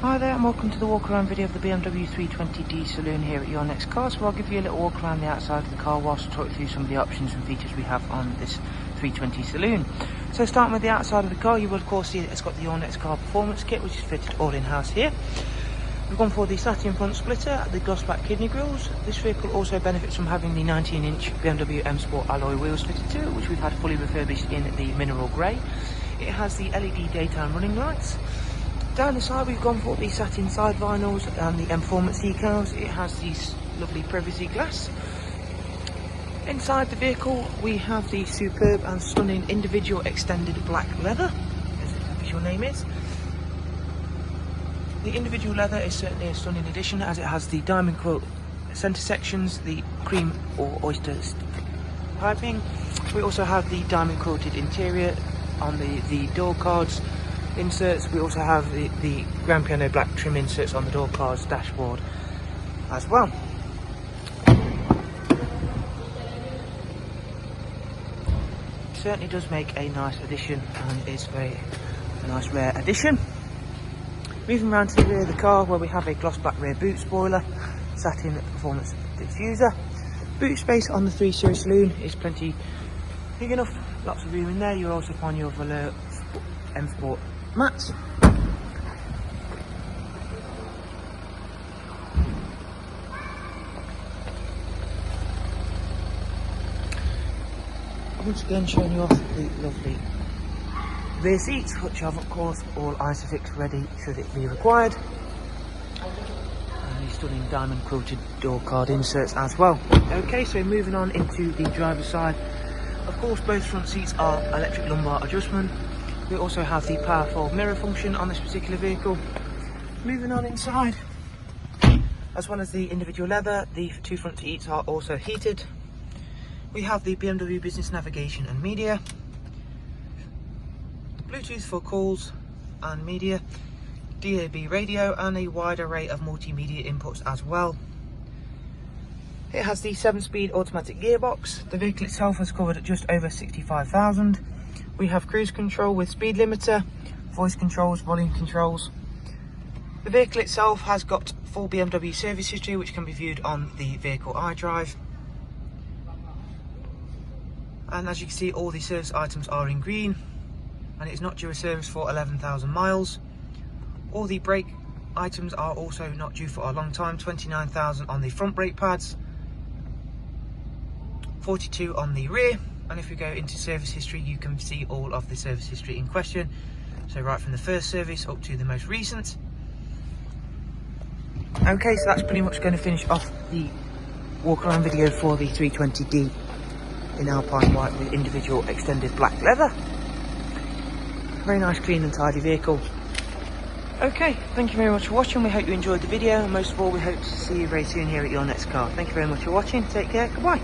Hi there and welcome to the walk around video of the BMW 320d saloon here at Your Next Car. So I'll give you a little walk around the outside of the car whilst I talk you through some of the options and features we have on this 320 saloon. So starting with the outside of the car, you will of course see that it's got the Your Next Car performance kit, which is fitted all in-house here. We've gone for the satin front splitter, the gloss black kidney grills. This vehicle also benefits from having the 19-inch BMW M Sport alloy wheels fitted to it, which we've had fully refurbished in the mineral grey. It has the LED daytime running lights. Down the side we've gone for the satin side vinyls and the M Performance decals. It has these lovely privacy glass. Inside the vehicle we have the superb and stunning individual extended black leather, as its official name is. The individual leather is certainly a stunning addition, as it has the diamond quilt centre sections, the cream or oyster piping. We also have the diamond quilted interior on the door cards inserts. We also have the grand piano black trim inserts on the door cards dashboard as well. Certainly does make a nice addition and is a nice rare addition. Moving around to the rear of the car, where we have a gloss black rear boot spoiler, satin performance diffuser. Boot space on the 3 Series saloon is plenty big enough, lots of room in there. You'll also find your velour M Sport mats. Once again showing you off the lovely rear seats, which have of course all Isofix ready should it be required, and the stunning diamond quilted door card inserts as well. Okay, so moving on into the driver's side, of course both front seats are electric lumbar adjustment. We also have the power fold mirror function on this particular vehicle. Moving on inside, as well as the individual leather, the 2 front seats are also heated. We have the BMW business navigation and media, Bluetooth for calls and media, DAB radio, and a wide array of multimedia inputs as well. It has the 7-speed automatic gearbox. The vehicle itself has covered at just over 65,000. We have cruise control with speed limiter, voice controls, volume controls. The vehicle itself has got full BMW service history, which can be viewed on the vehicle iDrive. And as you can see, all the service items are in green, and it's not due a service for 11,000 miles. All the brake items are also not due for a long time. 29,000 on the front brake pads, 42 on the rear. And if we go into service history, you can see all of the service history in question, so right from the first service up to the most recent. Okay, so that's pretty much going to finish off the walk around video for the 320d in Alpine white with individual extended black leather. Very nice, clean and tidy vehicle. Okay, thank you very much for watching. We hope you enjoyed the video, and most of all we hope to see you very soon here at Your Next Car. Thank you very much for watching. Take care. Goodbye.